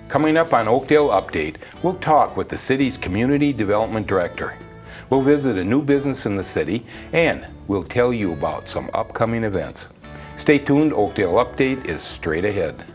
Coming up on Oakdale Update, we'll talk with the city's Community Development Director. We'll visit a new business in the city, and we'll tell you about some upcoming events. Stay tuned, Oakdale Update is straight ahead.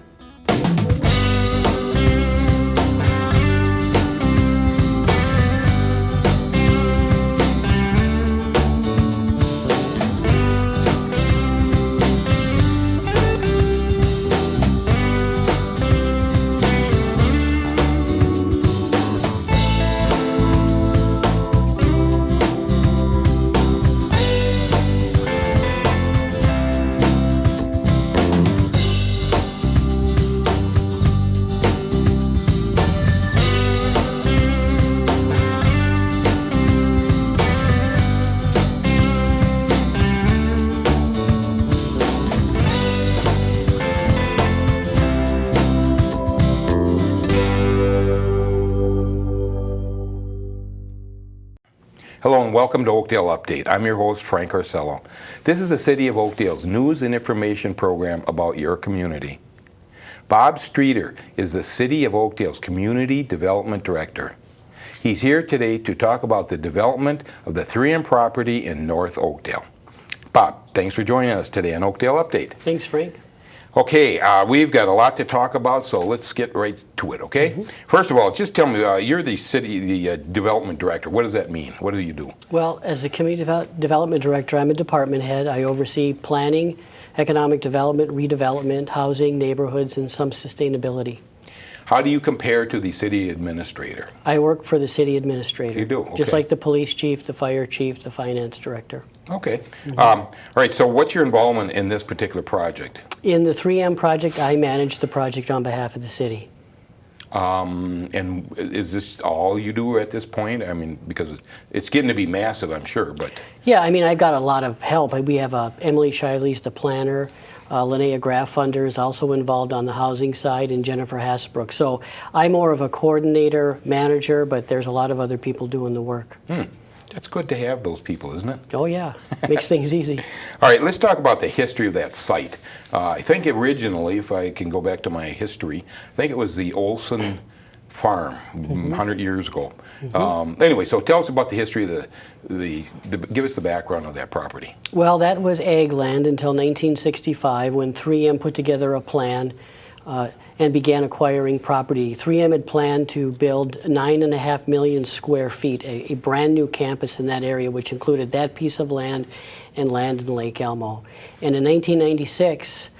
Hello and welcome to Oakdale Update. I'm your host, Frank Arcello. This is the City of Oakdale's news and information program about your community. Bob Streetar is the City of Oakdale's Community Development Director. He's here today to talk about the development of the 3M property in North Oakdale. Bob, thanks for joining us today on Oakdale Update. Thanks, Frank. Okay, we've got a lot to talk about, so let's get right to it, okay? First of all, just tell me, you're the development director. What does that mean? What do you do? Well, as the community development director, I'm a department head. I oversee planning, economic development, redevelopment, housing, neighborhoods, and some sustainability. How do you compare to the city administrator? I work for the city administrator. You do? Okay. Just like the police chief, the fire chief, the finance director. Okay. All right, so what's your involvement in this particular project? In the 3M project, I manage the project on behalf of the city. And is this all you do at this point? I mean, because it's getting to be massive, I'm sure, but... Yeah, I mean, I've got a lot of help. We have Emily Shiley's the planner. Linnea Graffunder is also involved on the housing side, and Jennifer Hasbrook. So I'm more of a coordinator, manager, but there's a lot of other people doing the work. That's good to have those people, isn't it? Oh yeah, makes things easy. All right, let's talk about the history of that site. I think originally, if I can go back to my history, I think it was the Olson farm 100 years ago. Anyway, so tell us about the history of give us the background of that property. Well, that was ag land until 1965 when 3M put together a plan and began acquiring property. 3M had planned to build 9.5 million square feet, a brand new campus in that area, which included that piece of land and land in Lake Elmo. And in 1996,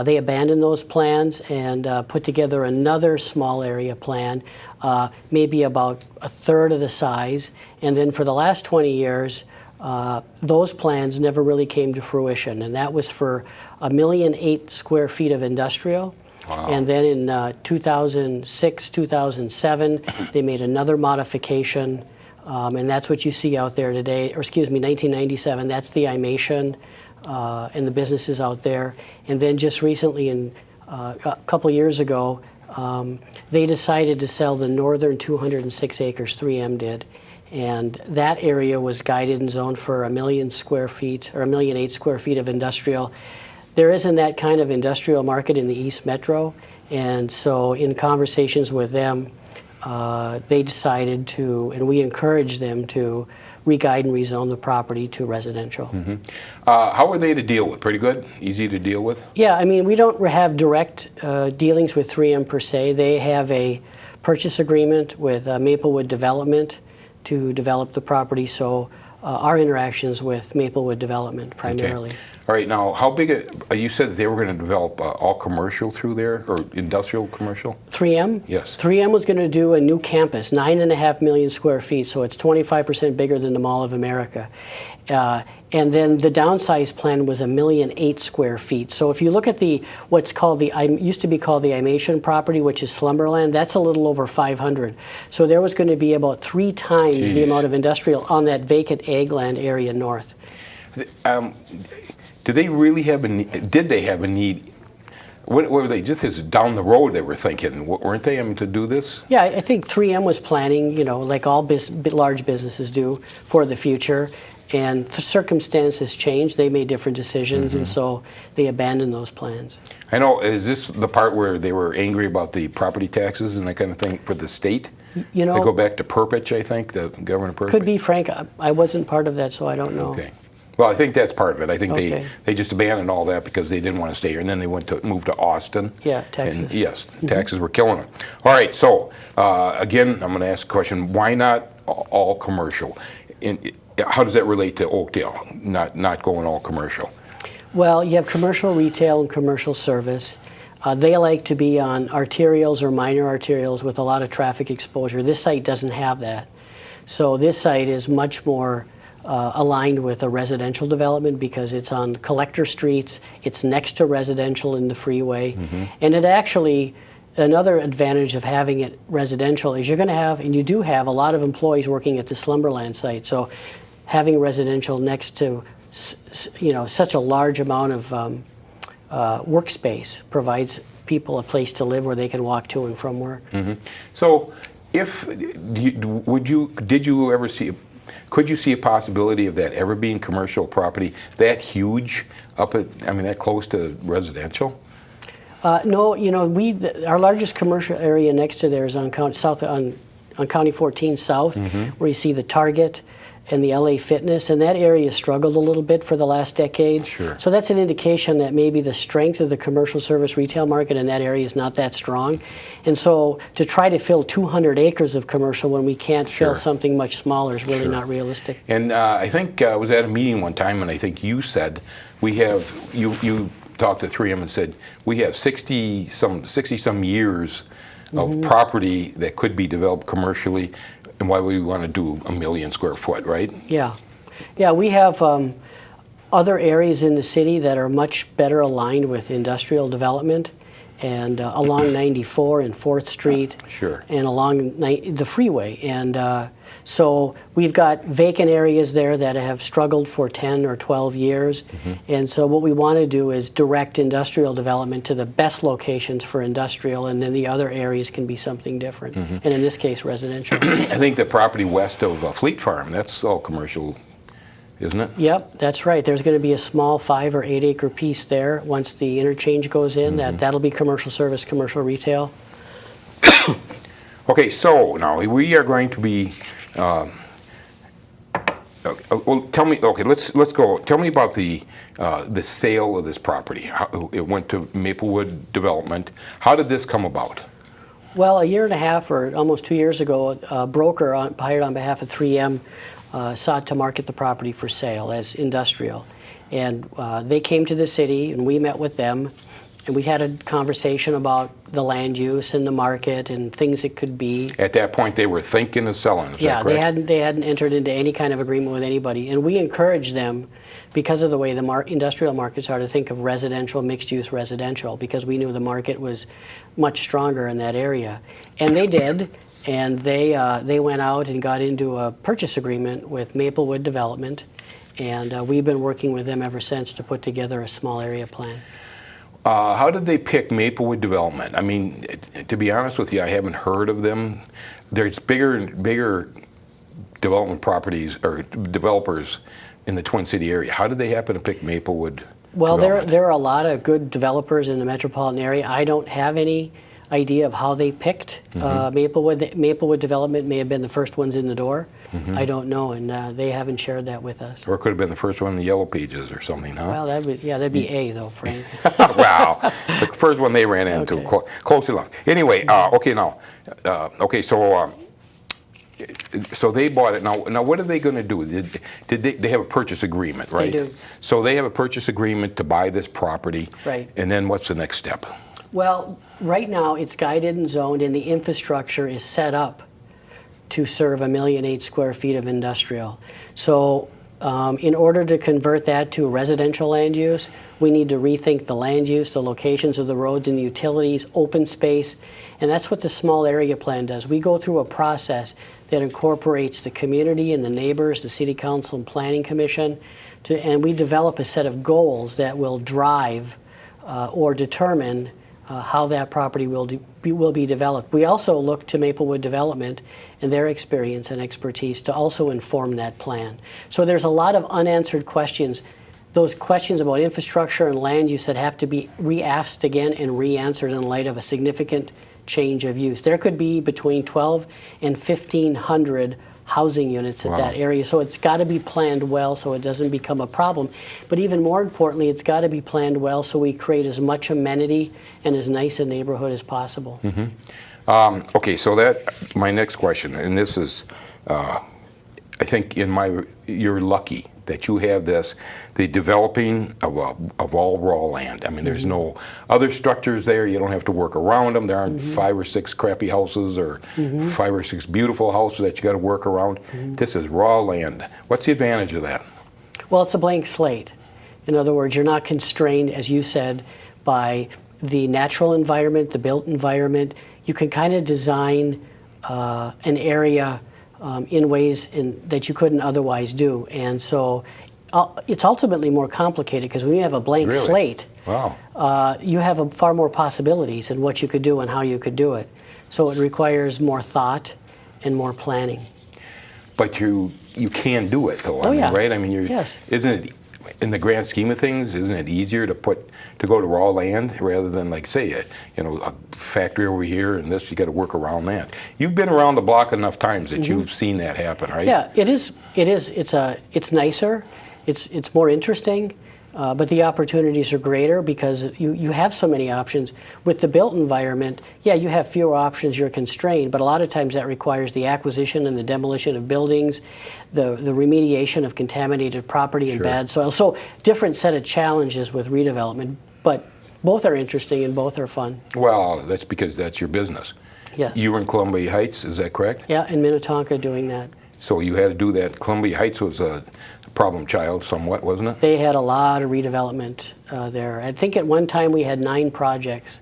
they abandoned those plans and put together another small area plan, maybe about a third of the size. And then for the last 20 years, those plans never really came to fruition. And that was for 1.8 million square feet of industrial. Wow. And then in 2006, 2007, they made another modification, and that's what you see out there today, or excuse me, 1997, that's the Imation and the businesses out there. And then just recently, a couple years ago, they decided to sell the northern 206 acres, 3M did. And that area was guided and zoned for 1 million square feet, or 1.8 million square feet of industrial. There isn't that kind of industrial market in the East Metro, and so in conversations with them, they decided to, and we encouraged them to, re-guide and rezone the property to residential. How are they to deal with? Pretty good? Easy to deal with? Yeah, I mean, we don't have direct dealings with 3M per se. They have a purchase agreement with Maplewood Development to develop the property, so our interactions with Maplewood Development primarily. Okay. All right, now how big, you said that they were going to develop all commercial through there, or industrial commercial? 3M? Yes. 3M was going to do a new campus, 9.5 million square feet, so it's 25% bigger than the Mall of America. And then the downsize plan was 1.8 million square feet. So if you look at what's called used to be called the Imation property, which is Slumberland, that's a little over 500. So there was going to be about 3 times the amount of industrial on that vacant ag land area north. Did they really have a need? Did they have a need? What were they, just as down the road they were thinking, weren't they, to do this? Yeah, I think 3M was planning, like all large businesses do, for the future. And the circumstances changed. They made different decisions, and so they abandoned those plans. I know, is this the part where they were angry about the property taxes and that kind of thing for the state? You know, They go back to Perpich, I think, the Governor Perpich? could be, Frank. I wasn't part of that, so I don't know. Okay. Well, I think that's part of it. I think Okay. they just abandoned all that because they didn't want to stay here. And then they moved to Austin. Yeah, Texas. And yes, taxes were killing them. All right, so again, I'm going to ask a question. Why not all commercial? How does that relate to Oakdale, not going all commercial? Well, you have commercial retail and commercial service. They like to be on arterials or minor arterials with a lot of traffic exposure. This site doesn't have that. So this site is much more aligned with a residential development because it's on collector streets, it's next to residential in the freeway, and it actually, another advantage of having it residential is you're going to have, and you do have, a lot of employees working at the Slumberland site. So having residential next to such a large amount of workspace provides people a place to live where they can walk to and from work. So could you see a possibility of that ever being commercial property that huge that close to residential? No, our largest commercial area next to there is on County 14 South, where you see the Target and the LA Fitness, and that area struggled a little bit for the last decade. Sure. So that's an indication that maybe the strength of the commercial service retail market in that area is not that strong. And so to try to fill 200 acres of commercial when we can't fill something much smaller is really not realistic. And I think I was at a meeting one time, and I think you said you talked to 3M and said we have 60 some years of property that could be developed commercially, and why would we want to do 1 million square foot, right? Yeah, we have other areas in the city that are much better aligned with industrial development, and along 94 and 4th Street, and along the freeway. And so we've got vacant areas there that have struggled for 10 or 12 years. And so what we want to do is direct industrial development to the best locations for industrial, and then the other areas can be something different. And in this case, residential. I think the property west of Fleet Farm, that's all commercial, isn't it? Yep, that's right. There's going to be a small 5 or 8 acre piece there. Once the interchange goes in, that'll be commercial service, commercial retail. Okay, so now we are going to be. Well, tell me. Okay, let's go. Tell me about the sale of this property. How, it went to Maplewood Development. How did this come about? Well, a year and a half, or almost 2 years ago, a broker hired on behalf of 3M sought to market the property for sale as industrial. And they came to the city, and we met with them, and we had a conversation about the land use and the market and things it could be. At that point, they were thinking of selling, is that correct? They hadn't entered into any kind of agreement with anybody. And we encouraged them, because of the way the industrial markets are, to think of residential, mixed-use residential, because we knew the market was much stronger in that area. And they did. And they went out and got into a purchase agreement with Maplewood Development, and we've been working with them ever since to put together a small area plan. How did they pick Maplewood Development? I mean, to be honest with you, I haven't heard of them. There's bigger development properties or developers in the Twin City area. How did they happen to pick Maplewood? Well, there are a lot of good developers in the metropolitan area. I don't have any idea of how they picked Maplewood. Maplewood Development may have been the first ones in the door. I don't know, and they haven't shared that with us. Or it could have been the first one in the Yellow Pages or something, huh? Well, that'd be A though, Frank. Wow, the first one they ran into, close enough. Anyway, so they bought it. Now what are they going to do? Did they have a purchase agreement, right? They do. So they have a purchase agreement to buy this property. Right. And then what's the next step? Well, right now it's guided and zoned, and the infrastructure is set up to serve 1.8 million square feet of industrial. So in order to convert that to a residential land use, we need to rethink the land use, the locations of the roads and the utilities, open space, and that's what the small area plan does. We go through a process that incorporates the community and the neighbors, the city council and planning commission, and we develop a set of goals that will drive or determine how that property will be developed. We also look to Maplewood Development and their experience and expertise to also inform that plan. So there's a lot of unanswered questions. Those questions about infrastructure and land use that have to be re-asked again and re-answered in light of a significant change of use. There could be between 12 and 1,500 housing units at that area. So it's got to be planned well so it doesn't become a problem. But even more importantly, it's got to be planned well so we create as much amenity and as nice a neighborhood as possible. Okay, so that, my next question, and this is, I think you're lucky that you have this, the developing of all raw land. I mean, there's no other structures there. You don't have to work around them. There aren't 5 or 6 crappy houses or 5 or 6 beautiful houses that you got to work around. This is raw land. What's the advantage of that? Well, it's a blank slate. In other words, you're not constrained, as you said, by the natural environment, the built environment. You can kind of design an area in ways that you couldn't otherwise do. And so it's ultimately more complicated because when you have a blank slate, you have far more possibilities in what you could do and how you could do it. So it requires more thought and more planning. But you can do it, though. I mean, right? I mean, isn't it, in the grand scheme of things, isn't it easier to go to raw land rather than, like, say, a factory over here and this? You got to work around that. You've been around the block enough times that you've seen that happen, right? Yeah, it is. It's nicer. It's more interesting. But the opportunities are greater because you have so many options. With the built environment, you have fewer options, you're constrained, but a lot of times that requires the acquisition and the demolition of buildings, the remediation of contaminated property and bad soil. So different set of challenges with redevelopment, but both are interesting and both are fun. Well, that's because that's your business. Yes. You were in Columbia Heights, is that correct? Yeah, in Minnetonka doing that. So you had to do that. Columbia Heights was a problem child somewhat, wasn't it? They had a lot of redevelopment there. I think at one time we had 9 projects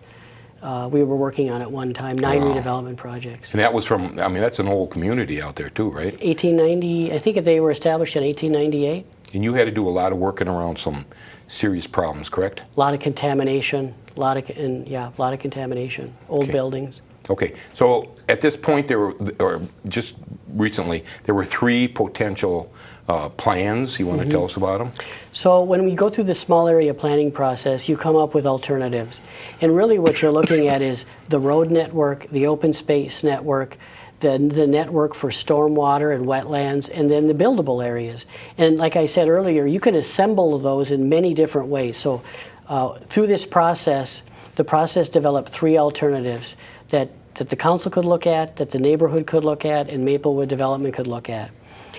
we were working on at one time, 9 redevelopment projects. And that was from, I mean, that's an old community out there too, right? 1890, I think they were established in 1898. And you had to do a lot of working around some serious problems, correct? A lot of contamination, a lot of contamination, old buildings. Okay, so at this point, or just recently, there were 3 potential plans. You want to tell us about them? So when we go through the small area planning process, you come up with alternatives. And really what you're looking at is the road network, the open space network, the network for stormwater and wetlands, and then the buildable areas. And like I said earlier, you can assemble those in many different ways. So through this process, the process developed 3 alternatives that the council could look at, that the neighborhood could look at, and Maplewood Development could look at.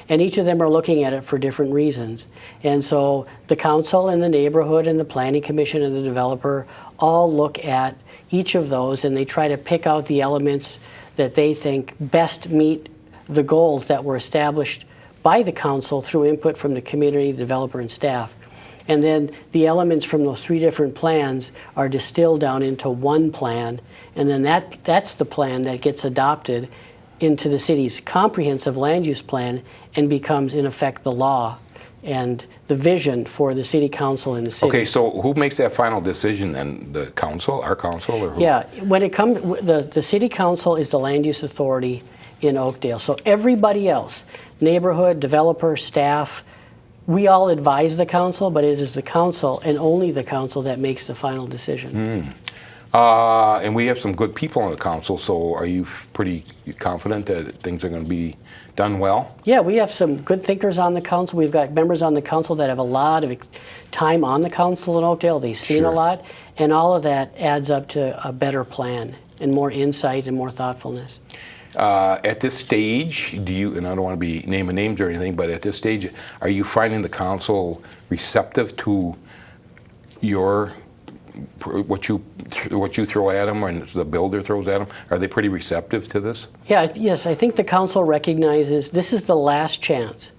And each of them are looking at it for different reasons. And so the council and the neighborhood and the planning commission and the developer all look at each of those and they try to pick out the elements that they think best meet the goals that were established by the council through input from the community, developer, and staff. And then the elements from those 3 different plans are distilled down into one plan, and then that's the plan that gets adopted into the city's comprehensive land use plan and becomes, in effect, the law and the vision for the city council and the city. Okay, so who makes that final decision then? The council, our council, or who? Yeah, when it comes, the city council is the land use authority in Oakdale. So everybody else, neighborhood, developer, staff, we all advise the council, but it is the council and only the council that makes the final decision. And we have some good people on the council, so are you pretty confident that things are going to be done well? Yeah, we have some good thinkers on the council. We've got members on the council that have a lot of time on the council in Oakdale. They've seen a lot, and all of that adds up to a better plan and more insight and more thoughtfulness. At this stage, and I don't want to be naming names or anything, but at this stage, are you finding the council receptive to what you throw at them and the builder throws at them? Are they pretty receptive to this? Yes, I think the council recognizes this is the last chance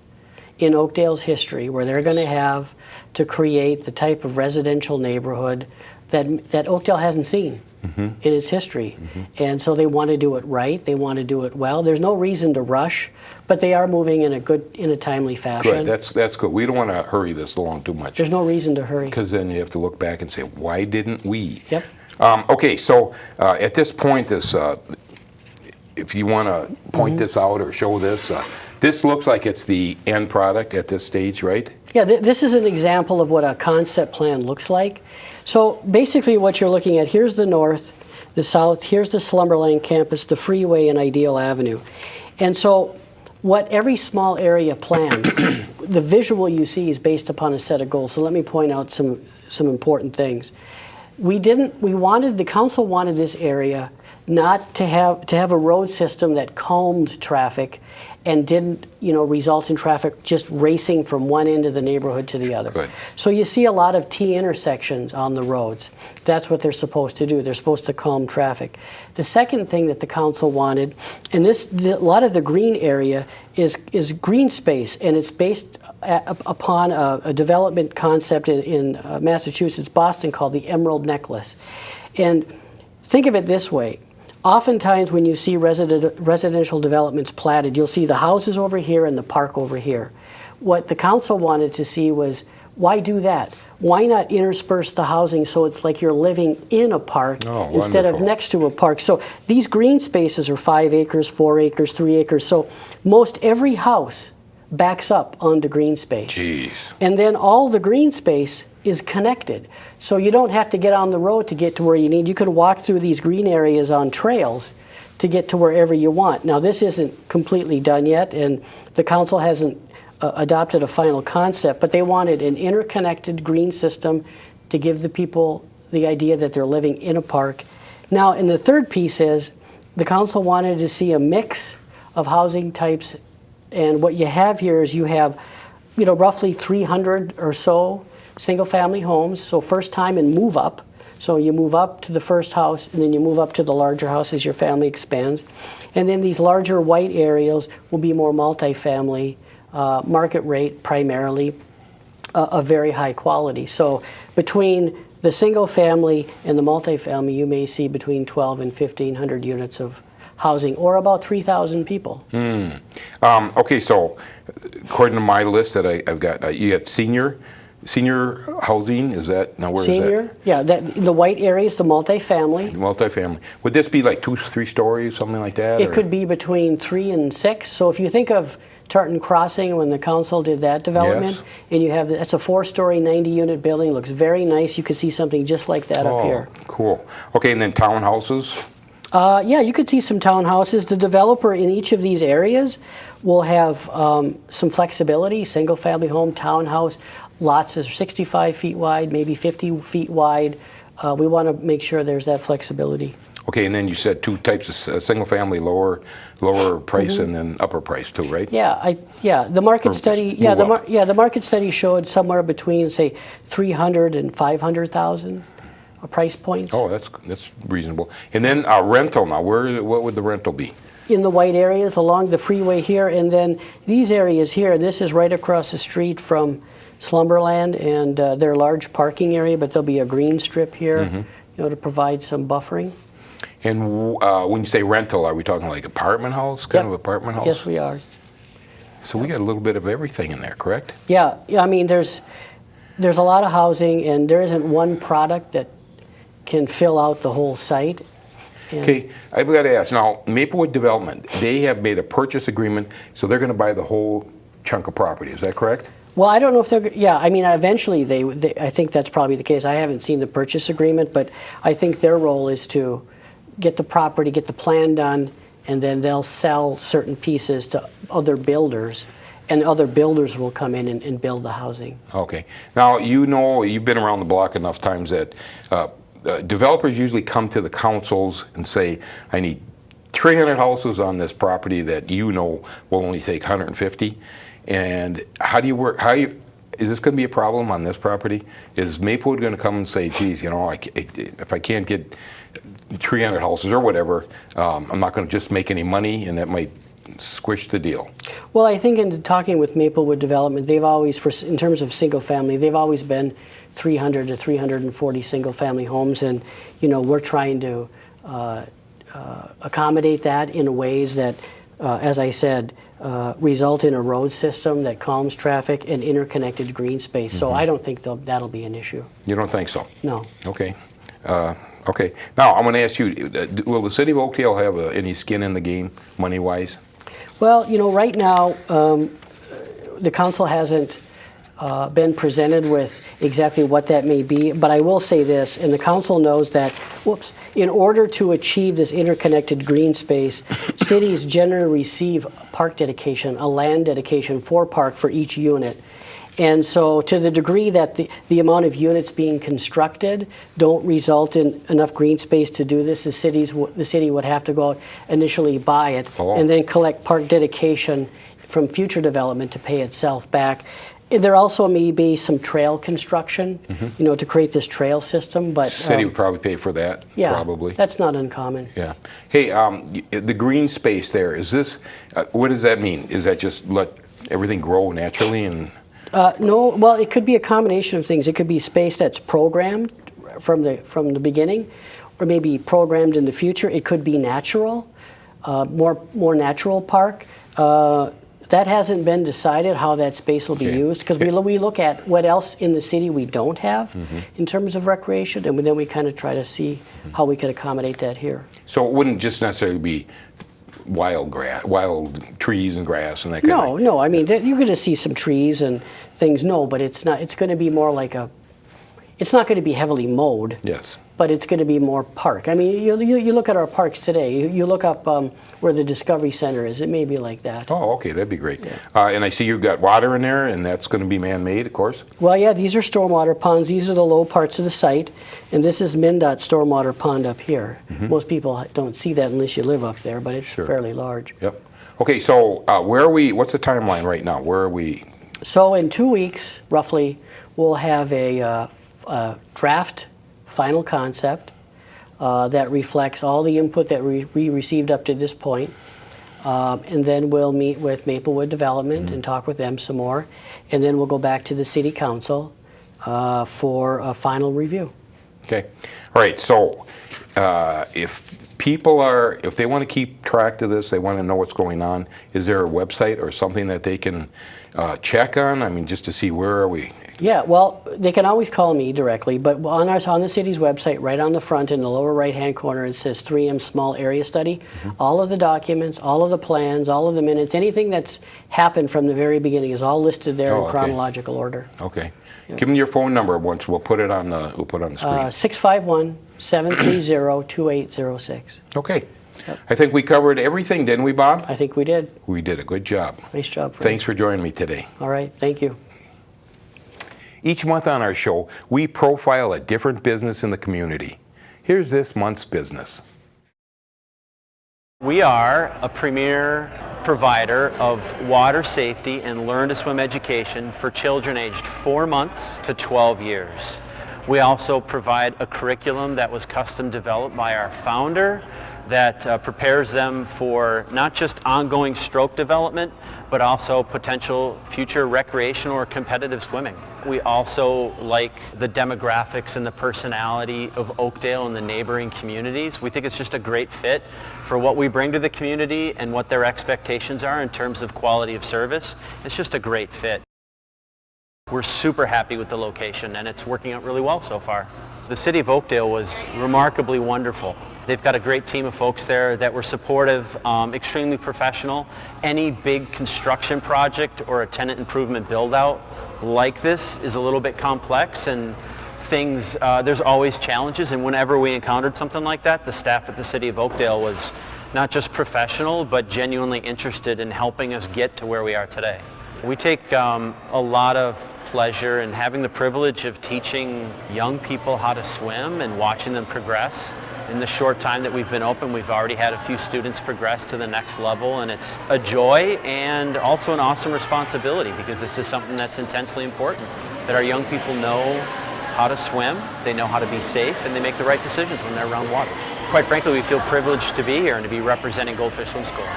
in Oakdale's history where they're going to have to create the type of residential neighborhood that Oakdale hasn't seen in its history. And so they want to do it right, they want to do it well. There's no reason to rush, but they are moving in a timely fashion. Good, that's good. We don't want to hurry this along too much. There's no reason to hurry. Because then you have to look back and say, why didn't we? Yep. Okay, so at this point, if you want to point this out or show this, this looks like it's the end product at this stage, right? Yeah, this is an example of what a concept plan looks like. So basically what you're looking at, here's the north, the south, here's the Slumberland campus, the freeway, and Ideal Avenue. And so what every small area plan, the visual you see is based upon a set of goals. So let me point out some important things. The council wanted this area not to have a road system that calmed traffic and didn't, result in traffic just racing from one end of the neighborhood to the other. Good. So you see a lot of T intersections on the roads. That's what they're supposed to do. They're supposed to calm traffic. The second thing that the council wanted, and a lot of the green area is green space, and it's based upon a development concept in Massachusetts, Boston, called the Emerald Necklace. And think of it this way. Oftentimes when you see residential developments platted, you'll see the houses over here and the park over here. What the council wanted to see was, why do that? Why not intersperse the housing so it's like you're living in a park instead of next to a park? So these green spaces are 5 acres, 4 acres, 3 acres. So most every house backs up onto green space. Jeez. And then all the green space is connected. So you don't have to get on the road to get to where you need. You can walk through these green areas on trails to get to wherever you want. Now this isn't completely done yet, and the council hasn't adopted a final concept, but they wanted an interconnected green system to give the people the idea that they're living in a park. Now, and the third piece is the council wanted to see a mix of housing types, and what you have here is you have, roughly 300 or so single-family homes, so first time and move up. So you move up to the first house, and then you move up to the larger house as your family expands. And then these larger white areas will be more multifamily, market rate primarily, of very high quality. So between the single-family and the multifamily, you may see between 12 and 1,500 units of housing, or about 3,000 people. Okay, so according to my list that I've got, you got senior housing, is that, now where Senior, is that? yeah, the white area is the multifamily. Multifamily. Would this be like 2-3 stories, something like that? It could be between 3 and 6. So if you think of Tartan Crossing, when the council did that development, Yes. and you have, that's a 4-story, 90-unit building, looks very nice. You could see something just like that up here. Cool. Okay, and then townhouses? Yeah, you could see some townhouses. The developer in each of these areas will have some flexibility, single-family home, townhouse. Lots are 65 feet wide, maybe 50 feet wide. We want to make sure there's that flexibility. Okay, and then you said 2 types of single-family, lower price, and then upper price too, right? Yeah, the market study. Yeah, the market study showed somewhere between, say, 300 and 500,000 price points. Oh, that's reasonable. And then rental. Now, what would the rental be? In the white areas along the freeway here, and then these areas here. This is right across the street from Slumberland and their large parking area, but there'll be a green strip here, to provide some buffering. And when you say rental, are we talking like apartment house, kind of apartment house? Yes, we are. So we got a little bit of everything in there, correct? Yeah. I mean, there's a lot of housing, and there isn't one product that can fill out the whole site. Okay, I've got to ask, now, Maplewood Development, they have made a purchase agreement, so they're going to buy the whole chunk of property, is that correct? Well, I don't know if they're, I mean, eventually I think that's probably the case. I haven't seen the purchase agreement, but I think their role is to get the property, get the plan done, and then they'll sell certain pieces to other builders, and other builders will come in and build the housing. Okay. Now, you've been around the block enough times that developers usually come to the councils and say, I need 300 houses on this property that will only take 150. And how do you work? Is this going to be a problem on this property? Is Maplewood going to come and say, geez, if I can't get 300 houses or whatever, I'm not going to just make any money, and that might squish the deal? Well, I think in talking with Maplewood Development, they've always, in terms of single family, they've always been 300 to 340 single family homes, and we're trying to accommodate that in ways that, as I said, result in a road system that calms traffic and interconnected green space. So I don't think that'll be an issue. You don't think so? No. Okay. Okay. Now, I'm going to ask you, will the city of Oakdale have any skin in the game, money-wise? Well, right now, the council hasn't been presented with exactly what that may be, but I will say this, and the council knows that, in order to achieve this interconnected green space, cities generally receive park dedication, a land dedication for park for each unit. And so to the degree that the amount of units being constructed don't result in enough green space to do this, the city would have to go out, initially buy it, and then collect park dedication from future development to pay itself back. And there also may be some trail construction, to create this trail system, but... The city would probably pay for that, yeah, probably. That's not uncommon. Yeah. Hey, the green space there, is this, what does that mean? Is that just let everything grow naturally and... No, well, it could be a combination of things. It could be space that's programmed from the beginning, or maybe programmed in the future. It could be natural, more natural park. That hasn't been decided how that space will be used, because we look at what else in the city we don't have in terms of recreation, and then we kind of try to see how we could accommodate that here. So it wouldn't just necessarily be wild trees and grass and that kind of thing? No. I mean, you're going to see some trees and things. No, but it's not. It's going to be more like it's not going to be heavily mowed. Yes. But it's going to be more park. I mean, you look at our parks today. You look up where the Discovery Center is. It may be like that. Oh, okay, that'd be great. Yeah. And I see you've got water in there, and that's going to be man-made, of course? Well, yeah, these are stormwater ponds. These are the low parts of the site, and this is MnDOT stormwater pond up here. Most people don't see that unless you live up there, but it's fairly large. Yep. Okay, so where are we? What's the timeline right now? Where are we? So in 2 weeks, roughly, we'll have a draft final concept that reflects all the input that we received up to this point. And then we'll meet with Maplewood Development and talk with them some more. And then we'll go back to the City Council for a final review. Okay. All right. So if they want to keep track of this, they want to know what's going on, is there a website or something that they can check on? I mean, just to see where are we? Yeah, well, they can always call me directly, but on the city's website, right on the front in the lower right-hand corner, it says 3M Small Area Study. All of the documents, all of the plans, all of the minutes, anything that's happened from the very beginning is all listed there in chronological order. Okay. Yep. Give me your phone number once. We'll put it on the screen. 651-730-2806. Okay. Yep. I think we covered everything, didn't we, Bob? I think we did. We did a good job. Nice job, Frank. Thanks for joining me today. All right, thank you. Each month on our show, we profile a different business in the community. Here's this month's business. We are a premier provider of water safety and learn to swim education for children aged 4 months to 12 years. We also provide a curriculum that was custom developed by our founder that prepares them for not just ongoing stroke development, but also potential future recreational or competitive swimming. We also like the demographics and the personality of Oakdale and the neighboring communities. We think it's just a great fit for what we bring to the community and what their expectations are in terms of quality of service. It's just a great fit. We're super happy with the location, and it's working out really well so far. The city of Oakdale was remarkably wonderful. They've got a great team of folks there that were supportive, extremely professional. Any big construction project or a tenant improvement build-out like this is a little bit complex, and there's always challenges, and whenever we encountered something like that, the staff at the city of Oakdale was not just professional, but genuinely interested in helping us get to where we are today. We take a lot of pleasure in having the privilege of teaching young people how to swim and watching them progress. In the short time that we've been open, we've already had a few students progress to the next level, and it's a joy and also an awesome responsibility, because this is something that's intensely important, that our young people know how to swim, they know how to be safe, and they make the right decisions when they're around water. Quite frankly, we feel privileged to be here and to be representing Goldfish Swim School.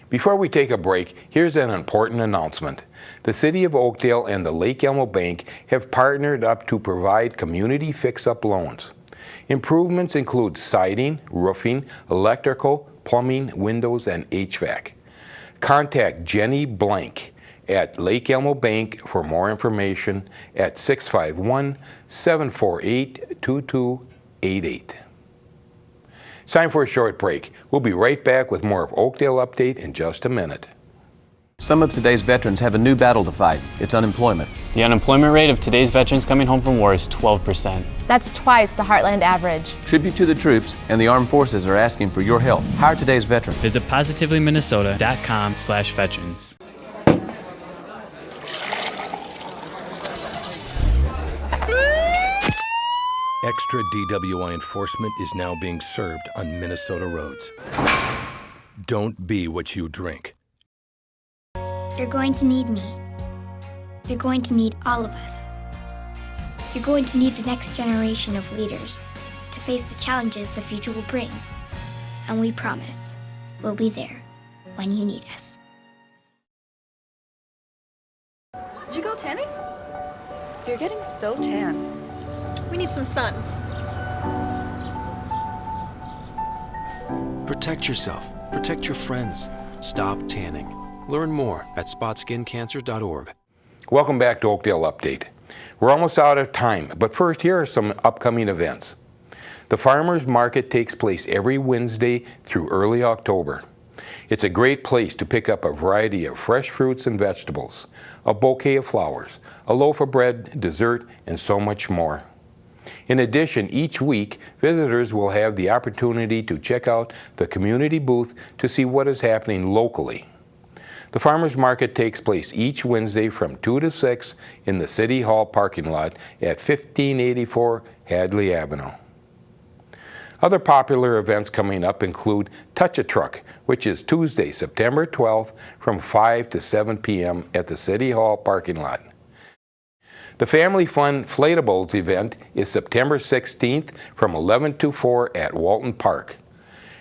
Before we take a break, here's an important announcement. The City of Oakdale and the Lake Elmo Bank have partnered up to provide community fix-up loans. Improvements include siding, roofing, electrical, plumbing, windows, and HVAC. Contact Jenny Blank at Lake Elmo Bank for more information at 651-748-2288. It's time for a short break. We'll be right back with more of Oakdale Update in just a minute. Some of today's veterans have a new battle to fight. It's unemployment. The unemployment rate of today's veterans coming home from war is 12%. That's twice the Heartland average. Tribute to the troops and the armed forces are asking for your help. Hire today's veterans. Visit positivelyminnesota.com/veterans. Extra DWI enforcement is now being served on Minnesota roads. Don't be what you drink. You're going to need me. You're going to need all of us. You're going to need the next generation of leaders to face the challenges the future will bring. And we promise we'll be there when you need us. Did you go tanning? You're getting so tan. We need some sun. Protect yourself. Protect your friends. Stop tanning. Learn more at spotskincancer.org. Welcome back to Oakdale Update. We're almost out of time, but first here are some upcoming events. The Farmers Market takes place every Wednesday through early October. It's a great place to pick up a variety of fresh fruits and vegetables, a bouquet of flowers, a loaf of bread, dessert, and so much more. In addition, each week, visitors will have the opportunity to check out the community booth to see what is happening locally. The Farmers Market takes place each Wednesday from 2 to 6 in the City Hall parking lot at 1584 Hadley Avenue. Other popular events coming up include Touch-a-Truck, which is Tuesday, September 12th from 5 to 7 p.m. at the City Hall parking lot. The Family Fun Inflatables event is September 16th from 11 to 4 at Walton Park.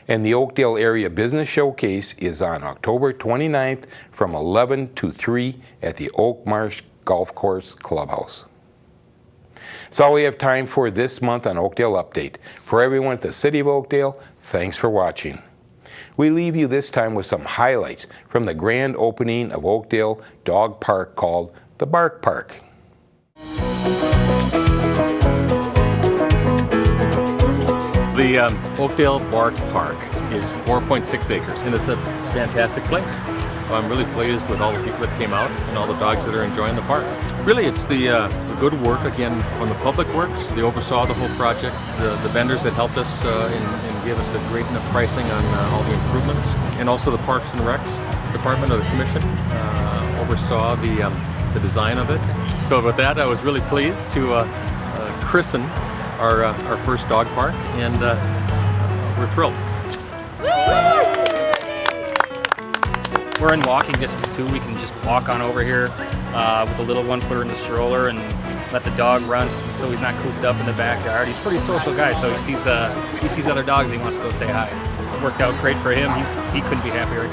And the Oakdale Area Business Showcase is on October 29th from 11 to 3 at the Oak Marsh Golf Course Clubhouse. That's all we have time for this month on Oakdale Update. For everyone at the City of Oakdale, thanks for watching. We leave you this time with some highlights from the grand opening of Oakdale Dog Park called the Bark Park. The Oakdale Bark Park is 4.6 acres, and it's a fantastic place. I'm really pleased with all the people that came out and all the dogs that are enjoying the park. Really, it's the good work, again, from the Public Works. They oversaw the whole project. The vendors that helped us and gave us the great enough pricing on all the improvements. And also the Parks and Recs Department of the Commission oversaw the design of it. So with that, I was really pleased to christen our first dog park, and we're thrilled. We're in walking distance too. We can just walk on over here with the little one, put her in the stroller, and let the dog run so he's not cooped up in the backyard. He's a pretty social guy, so he sees other dogs and he wants to go say hi. It worked out great for him. He couldn't be happier.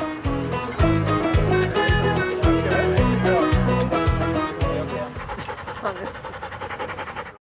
Thomas.